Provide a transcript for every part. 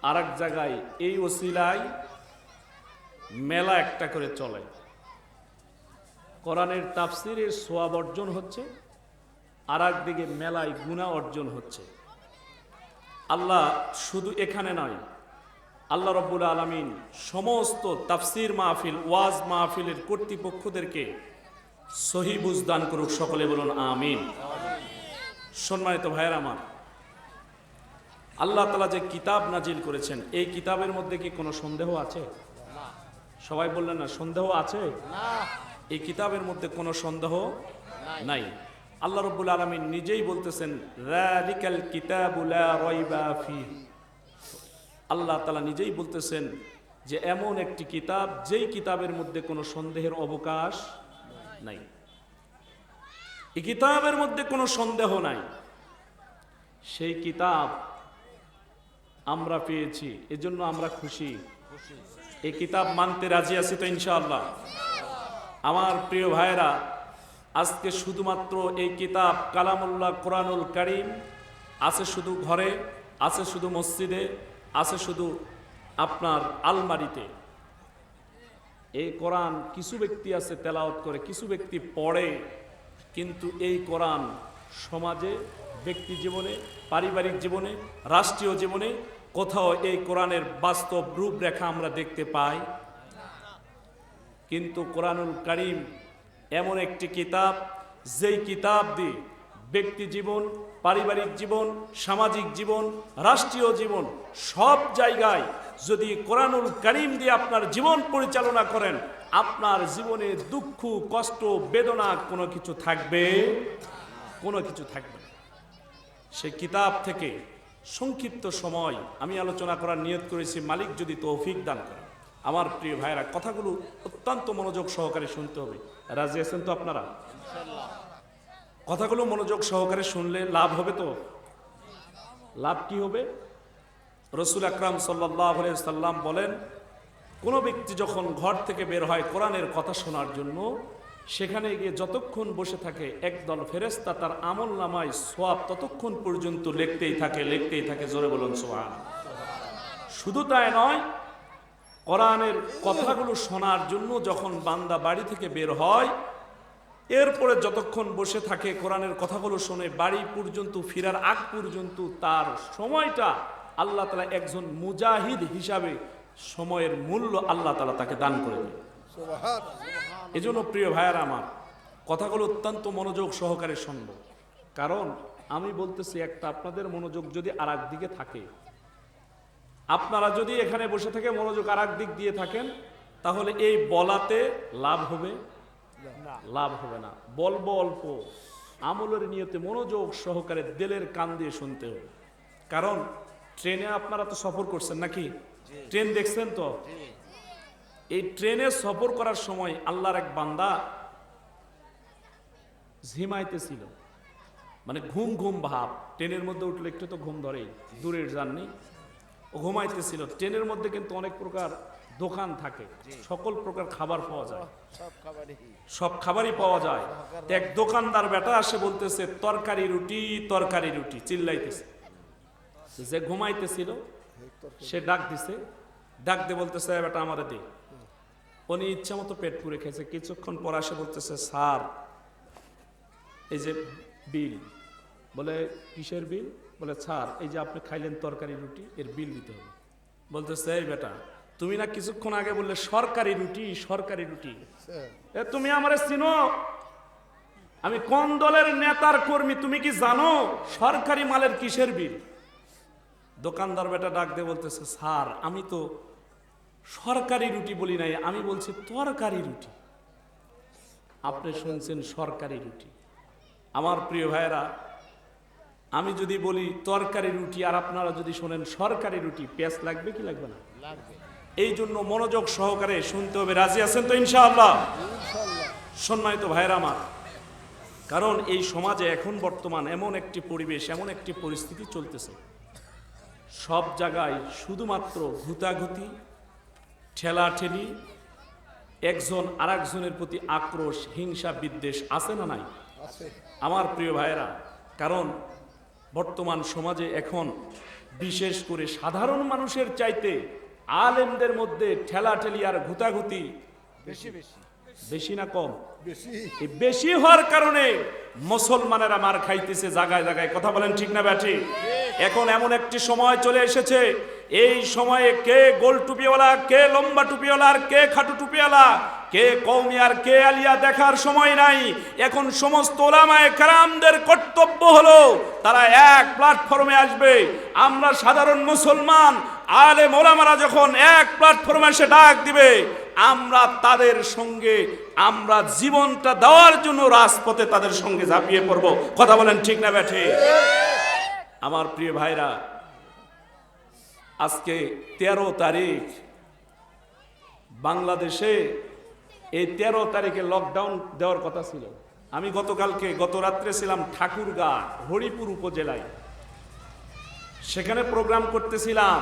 আর এক জায়গায় এই ওসিলায় মেলা একটা করে চলে, কোরআনের তাফসিরের সোয়াব অর্জন হচ্ছে, আর একদিকে মেলায় গুনাহ অর্জন হচ্ছে। আল্লাহ শুধু এখানে নয়, আল্লাহ রাব্বুল আলামিন সমস্ত তাফসির মাহফিল, ওয়াজ মাহফিলের কর্তৃপক্ষদেরকে সহি বুঝ দান করুক, সকলে বলুন আমিন। সম্মানিত ভাইয়ের আমার, আল্লাহ তাআলা যে কিতাব নাজিল করেছেন, এই কিতাবের মধ্যে কি কোনো সন্দেহ আছে? সবাই বললেন না, সন্দেহ আছে? এই কিতাবের মধ্যে কোনো সন্দেহ নাই। আল্লাহ রাব্বুল আলামিন নিজেই বলতেছেন, যালিকাল কিতাবু লা রাইবা ফীহি। আল্লাহ তাআলা নিজেই বলতেছেন যে এমন একটি কিতাব, যেই কিতাবের মধ্যে কোনো সন্দেহের অবকাশ নাই। এই কিতাবের মধ্যে কোনো সন্দেহ নাই। সেই কিতাব আমরা পেয়েছি, এজন্য আমরা খুশি। এই কিতাব মানতে রাজি আছি তো ইনশাআল্লাহ? আমার প্রিয় ভাইরা, আজকে শুধুমাত্র এই কিতাব কালামুল্লাহ কোরআনুল কারীম আছে শুধু ঘরে, আছে শুধু মসজিদে, আছে শুধু আপনার আলমারিতে। এই কোরআন কিছু ব্যক্তি আছে তেলাওয়াত করে, কিছু ব্যক্তি পড়ে, কিন্তু এই কোরআন সমাজে, ব্যক্তি জীবনে, পারিবারিক জীবনে, রাষ্ট্রীয় জীবনে কোথাও এই কোরআনের বাস্তব রূপরেখা আমরা দেখতে পাই। কিন্তু কোরআনুল কারীম এমন একটি কিতাব, যেই কিতাব দিয়ে ব্যক্তি জীবন, পারিবারিক জীবন, সামাজিক জীবন, রাষ্ট্রীয় জীবন, সব জায়গায় যদি কোরআনুল কারীম দিয়ে আপনার জীবন পরিচালনা করেন, আপনার জীবনে দুঃখ, কষ্ট, বেদনা কোনো কিছু থাকবে? কোনো কিছু থাকবে না। সেই কিতাব থেকে সংক্ষিপ্ত সময় আমি আলোচনা করার নিয়ত করেছি, মালিক যদি তৌফিক দান করেন। আমার প্রিয় ভাইরা, কথাগুলো অত্যন্ত মনোযোগ সহকারে শুনতে হবে। রাজি আছেন তো আপনারা? কথাগুলো মনোযোগ সহকারে শুনলে লাভ হবে তো? লাভ কি হবে? রাসূল আকরাম সাল্লাল্লাহু আলাইহি সাল্লাম বলেন, কোনো ব্যক্তি যখন ঘর থেকে বের হয় কোরআনের কথা শোনার জন্য, সেখানে গিয়ে যতক্ষণ বসে থাকে একদল ফেরেশতা তার আমল নামায় সওয়াব ততক্ষণ পর্যন্ত লিখতেই থাকে, লিখতেই থাকে। জোরে বলুন সুবহানাল্লাহ। শুধু তাই নয়, কোরআনের কথাগুলো শোনার জন্য যখন বান্দা বাড়ি থেকে বের হয়, এরপরে যতক্ষণ বসে থাকে কোরআনের কথাগুলো শুনে, বাড়ি পর্যন্ত ফেরার আগ পর্যন্ত তার সময়টা আল্লাহ তাআলা একজন মুজাহিদ হিসাবে সময়ের মূল্য আল্লাহ তাআলা তাকে দান করে দেয়। এজন্য প্রিয় ভাইয়ারা আমার, কথাগুলো অত্যন্ত মনোযোগ সহকারে শুনবো। কারণ আমি বলতেছি একটা, আপনাদের মনোযোগ যদি আর এক দিকে থাকে, আপনারা যদি এখানে বসে থেকে মনোযোগ আর এক দিক দিয়ে থাকেন, তাহলে এই বলাতে লাভ হবে? লাভ হবে না। বলবো অল্প, আমলের নিয়তে মনোযোগ সহকারে দিলের কান দিয়ে শুনতে হবে। কারণ ট্রেনে আপনারা তো সফর করছেন নাকি? ট্রেন দেখছেন তো? এই ট্রেনে সফর করার সময় আল্লাহর এক বান্দা ঝিমাইতেছিল, মানে ঘুম ঘুম ভাব। ট্রেনের মধ্যে উঠলে একটু তো ঘুম ধরেই, দূরের জার্নি। ও ঘুমাইতেছিল। ট্রেনের মধ্যে কিন্তু অনেক প্রকার দোকান থাকে, সকল প্রকার খাবার পাওয়া যায়, সব খাবারই পাওয়া যায়। এক দোকানদার বেটা আসে বলতেছে, তরকারি রুটি, তরকারি রুটি, চিল্লাইতেছে। যে ঘুমাইতেছিল সে ডাক দিছে, ডাক দিয়ে বলতেছে, বেটা আমারে দে। উনি ইচ্ছা মতো পেট পুরে খেয়েছে। কিছুক্ষণ পর আসে বলতেছে, স্যার এই যে বিল। বলে কিসের বিল? বলে স্যার এই যে আপনি খাইলেন তরকারি রুটি, এর বিল দিতে হবে। বলতেছে, এই বেটা তুমি না কিছুক্ষণ আগে বললে সরকারি রুটি, সরকারি রুটি, তুমি আমারে চিনো? আমি কোন দলের নেতার কর্মী তুমি কি জানো? সরকারি মালের কিসের বিল? দোকানদার বেটা ডাক দিয়ে বলতেছে, স্যার আমি তো সরকারি রুটি বলি নাই, আমি বলছি তরকারি রুটি। আপনি শুনছেন সরকারি রুটি। আমার প্রিয় ভাইয়েরা, আমি যদি বলি তরকারি রুটি আর আপনারা যদি শোনেন সরকারি রুটি, পেঁয়াজ লাগবে কি লাগবে না? এই জন্য মনোযোগ সহকারে শুনতে হবে। রাজি আছেন তো ইনশাআল্লাহ? সম্মানিত ভাইয়েরা আমার, কারণ এই সমাজে এখন বর্তমান এমন একটি পরিবেশ, এমন একটি পরিস্থিতি চলতেছে, সব জায়গায় শুধুমাত্র ঘুতাঘুতি, ঠেলাঠেলি, একজন আর একজনের প্রতি আক্রোশ, হিংসা, বিদ্বেষ আছে না নাই? আমার প্রিয় ভাইয়েরা, কারণ বর্তমান সমাজে এখন বিশেষ করে সাধারণ মানুষের চাইতে আলেমদের মধ্যে ঠেলাঠেলি আর ঘুতাঘুতি বেশি বেশি বেশি না কম? বেশি। এই বেশি হওয়ার কারণে মুসলমানেরা মার খাইতেছে জায়গায় জায়গায়। কথা বলেন ঠিক না ব্যাঠি? এখন এমন একটি সময় চলে এসেছে, এই সময়ে কে গোল টুপিওয়ালা, কে লম্বা টুপিওয়ালা, আর কে খাটু টুপিওয়ালা, কে কওমি আর কে আলিয়া দেখার সময় নাই। এখন সমস্ত ওলামায়ে কেরামদের কর্তব্য হলো তারা এক প্ল্যাটফর্মে আসবে। আমরা সাধারণ মুসলমান আলেম ওলামারা যখন এক প্ল্যাটফর্মে এসে ডাক দিবে, আমরা তাদের সঙ্গে আমরা জীবনটা দেওয়ার জন্য রাজপথে তাদের সঙ্গে ঝাঁপিয়ে পড়ব। কথা বলেন ঠিক না ব্যাঠে? আমার প্রিয় ভাইরা, আজকে 13 তারিখ বাংলাদেশে, এই 13 তারিখে লকডাউন দেওয়ার কথা ছিল। আমি গত রাত্রে ছিলাম ঠাকুরগাঁ হরিপুর উপজেলায়, সেখানে প্রোগ্রাম করতেছিলাম।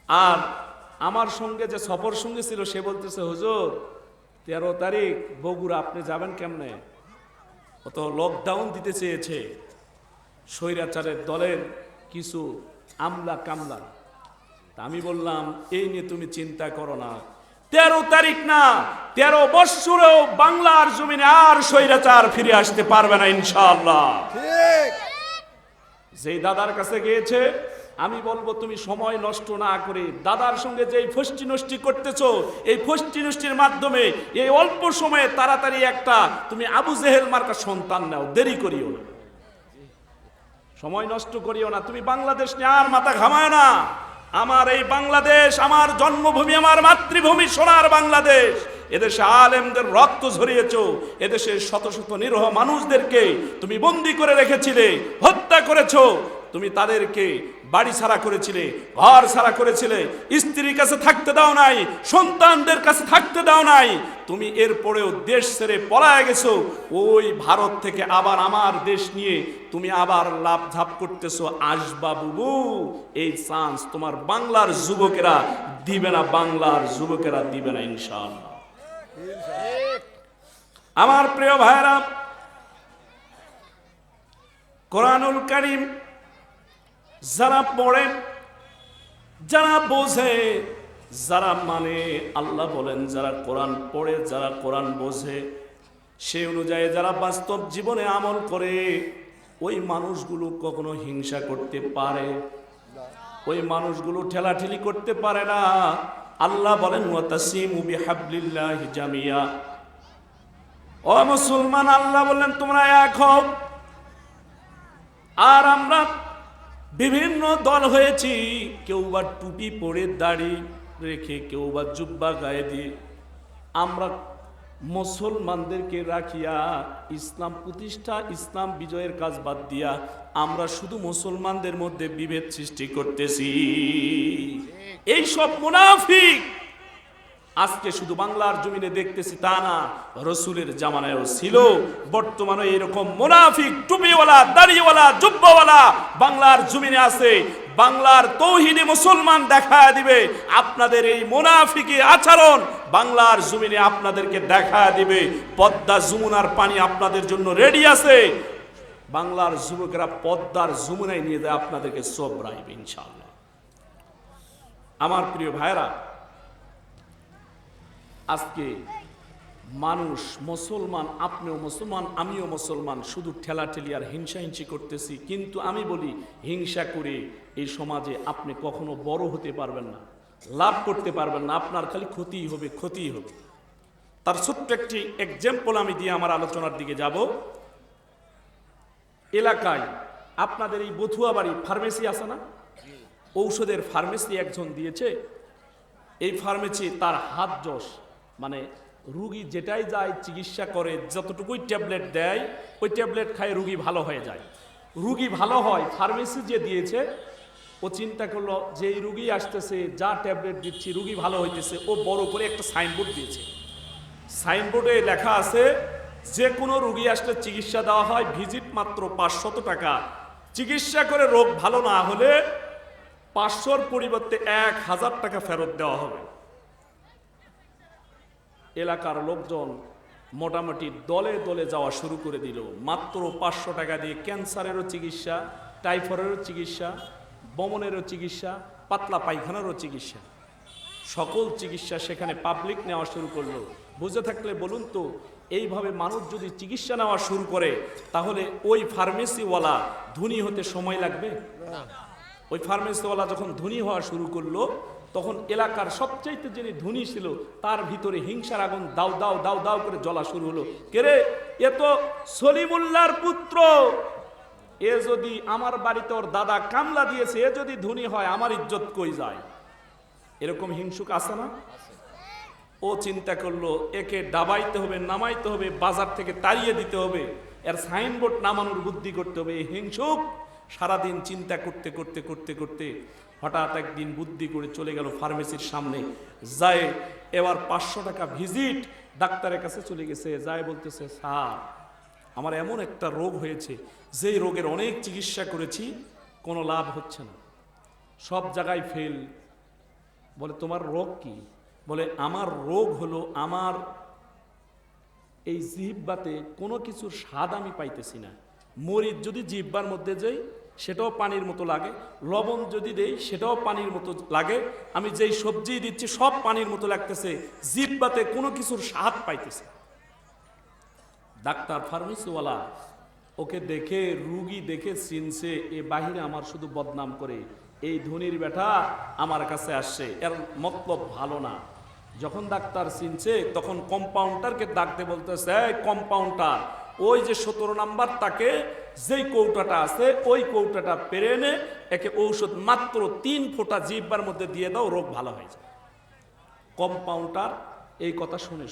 আর আমার সঙ্গে যে সফর সঙ্গে ছিল সে বলতেছে, হুজুর 13 তারিখ বগুড়া আপনি যাবেন কেমনে? ও তো লকডাউন দিতে চেয়েছে স্বৈরাচারের দলের কিছু আমলা কামলা। তা আমি বললাম, এই নিয়ে তুমি চিন্তা করো না, 13 তারিখ না 13 বৎসরেও বাংলার জমিনে আর স্বৈরাচার ফিরে আসতে পারবে না ইনশাআল্লাহ। ঠিক। যেই দাদার কাছে গিয়েছে, আমি বলবো তুমি সময় নষ্ট না করে দাদার সঙ্গে যে ফষ্টি নষ্টি করতেছো, এই ফষ্টি নষ্টির মাধ্যমে এই অল্প সময়ে তাড়াতাড়ি একটা তুমি আবু জেহেল মার্কা সন্তান নাও, দেরি করিও না, সময় নষ্ট করিও না। তুমি বাংলাদেশ নিয়ে আর মাথা ঘামায় না। আমার এই বাংলাদেশ আমার জন্মভূমি, আমার মাতৃভূমি, সোনার বাংলাদেশ। এদেশে আলেমদের রক্ত ঝরিয়েছো, এদেশে শত শত নিরীহ মানুষদেরকে তুমি বন্দী করে রেখেছিলে, হত্যা করেছো। তুমি তাদেরকে বাড়ি ছাড়া করেছিলে, ঘর ছাড়া করেছিলে, স্ত্রীর কাছে থাকতে দাও নাই, সন্তানদের কাছে থাকতে দাও নাই। তুমি এরপরেও দেশ ছেড়ে পলায় গেছো। ওই ভারত থেকে আবার আমার দেশ নিয়ে তুমি আবার লাভ ঝাপ করতেছো। আসবা বুবু, এই চান্স তোমার বাংলার যুবকেরা দিবে না, বাংলার যুবকেরা দিবে না ইনশাআল্লাহ। আমার প্রিয় ভাইরা, কোরআনুল কারীম যারা পড়ে, যারা বোঝে, যারা মানে, আল্লাহ বলেন যারা কোরআন পড়ে, যারা কোরআন বোঝে, সেই অনুযায়ী যারা বাস্তব জীবনে আমল করে, ওই মানুষগুলো কখনো হিংসা করতে পারে, ওই মানুষগুলো ঠেলাঠেলি করতে পারে না। আল্লাহ বলেন ওয়াতাসিমু বিহাবলিল্লাহি জামিয়া। ও মুসলমান, আল্লাহ বললেন তোমরা এক হও। আর আমরা বিভিন্ন দল হয়েছি, কেউ বা টুপি পরে দাড়ি রেখে, কেউ বা জুব্বা গায়ে দিয়ে। আমরা মুসলমানদেরকে রাখিয়া ইসলাম প্রতিষ্ঠা, ইসলাম বিজয়ের কাজ বাদ দিয়া আমরা শুধু মুসলমানদের মধ্যে বিভেদ সৃষ্টি করতেছি। এই সব মুনাফিক আজকে শুধু বাংলার জমিনে দেখতেছি তা না, রসুলের জামানায়ও ছিল। বর্তমানে এরকম মুনাফিক টুপিওয়ালা, দাড়িওয়ালা, জুব্বাওয়ালা বাংলার জমিনে আছে। বাংলার তৌহিদি মুসলমান দেখা দিবে আপনাদের এই মুনাফিকি আচরণ, বাংলার জমিনে আপনাদেরকে দেখা দিবে। পদ্মা যমুনার পানি আপনাদের জন্য রেডি আছে। বাংলার যুবকেরা পদ্মার যমুনায় নিয়ে যায় আপনাদেরকে সবরাইবে ইনশাআল্লাহ। আমার প্রিয় ভাইরা, আজকে মানুষ মুসলমান, আপনিও মুসলমান, আমিও মুসলমান, শুধু ঠেলাঠেলি আর হিংসাহিংসি করতেছি। কিন্তু আমি বলি, হিংসা করে এই সমাজে আপনি কখনো বড় হতে পারবেন না, লাভ করতে পারবেন না, আপনার খালি ক্ষতিই হবে, ক্ষতিই হবে। তার ছোট্ট একটি এক্সাম্পল আমি দিয়ে আমার আলোচনার দিকে যাব। এলাকায় আপনাদের এই বথুয়া বাড়ি ফার্মেসি আছে না, ঔষধের ফার্মেসি একজন দিয়েছে। এই ফার্মেসি তার হাত যশ, মানে রুগী যেটাই যায় চিকিৎসা করে, যতটুকুই ট্যাবলেট দেয় ওই ট্যাবলেট খায় রুগী ভালো হয়ে যায়। রুগী ভালো হয়, ফার্মেসি যে দিয়েছে ও চিন্তা করলো যে এই রুগী আসতেছে, যা ট্যাবলেট দিচ্ছি রুগী ভালো হইতেছে। ও বড় করে একটা সাইনবোর্ড দিয়েছে, সাইনবোর্ডে লেখা আছে যে কোনো রুগী আসলে চিকিৎসা দেওয়া হয়, ভিজিট মাত্র 500 টাকা। চিকিৎসা করে রোগ ভালো না হলে 500-র পরিবর্তে 1000 টাকা ফেরত দেওয়া হবে। এলাকার লোকজন মোটামুটি দলে দলে যাওয়া শুরু করে দিল। মাত্র 500 টাকা দিয়ে ক্যান্সারেরও চিকিৎসা, টাইফয়েডেরও চিকিৎসা, বমনেরও চিকিৎসা, পাতলা পায়খানারও চিকিৎসা, সকল চিকিৎসা সেখানে পাবলিক নেওয়া শুরু করলো। বুঝে থাকলে বলুন তো, এইভাবে মানুষ যদি চিকিৎসা নেওয়া শুরু করে তাহলে ওই ফার্মেসিওয়ালা ধনী হতে সময় লাগবে? ওই ফার্মেসিওয়ালা যখন ধনী হওয়া শুরু করলো তখন এলাকার সবচাইতে যিনি ধনী ছিল তার ভিতরে হিংসার আগুন দাও দাও দাও দাও করে জ্বলা শুরু হলো। কেরে, এ তো সলিমুল্লাহর পুত্র, এ যদি আমার বাড়িতে ওর দাদা কামলা দিয়েছে, এ যদি ধনী হয় আমার ইজ্জত কই যায়? এরকম হিংসুক আছে না? ও চিন্তা করলো একে ডাবাইতে হবে, নামাইতে হবে, বাজার থেকে তাড়িয়ে দিতে হবে, এর সাইনবোর্ড নামানোর বুদ্ধি করতে হবে। এই হিংসুক সারাদিন চিন্তা করতে করতে করতে করতে হঠাৎ একদিন বুদ্ধি করে চলে গেল ফার্মেসির সামনে। যায় এবার 500 টাকা ভিজিট, ডাক্তারের কাছে চলে গেছে। যায় বলতেছে, স্যার আমার এমন একটা রোগ হয়েছে, যেই রোগের অনেক চিকিৎসা করেছি, কোনো লাভ হচ্ছে না, সব জায়গায় ফেল। বলে তোমার রোগ কি? বলে আমার রোগ হলো আমার এই জিহ্বাতে কোনো কিছুর স্বাদ আমি পাইতেছি না। মরিচ যদি জিহ্বার মধ্যে যাই সেটাও পানির মতো লাগে, লবণ যদি দেই সেটাও পানির মতো লাগে, আমি যেই সবজি দিচ্ছি সব পানির মতো লাগতেছে, জিহ্বাতে কোনো কিছুর স্বাদ পাইতেছে। ডাক্তার ফার্মেসিওয়ালা ওকে দেখে, রুগী দেখে চিনছে, এ বাহিরে আমার শুধু বদনাম করে, এই ধনির বেটা আমার কাছে আসছে, এর মতলব ভালো না। যখন ডাক্তার চিনছে তখন কম্পাউন্ডারকে ডাকতে বলতেছে, এই কম্পাউন্ডার, ওই যে 17 নাম্বার তাকে যেই কৌটাটা আছে ওই কৌটাটা পেরে এনে একে ঔষধ মাত্র 3 ফোঁটা জিহ্বার মধ্যে দিয়ে দাও, রোগ ভালো হয়ে যায়। কম্পাউন্ডার এই কথা শুনে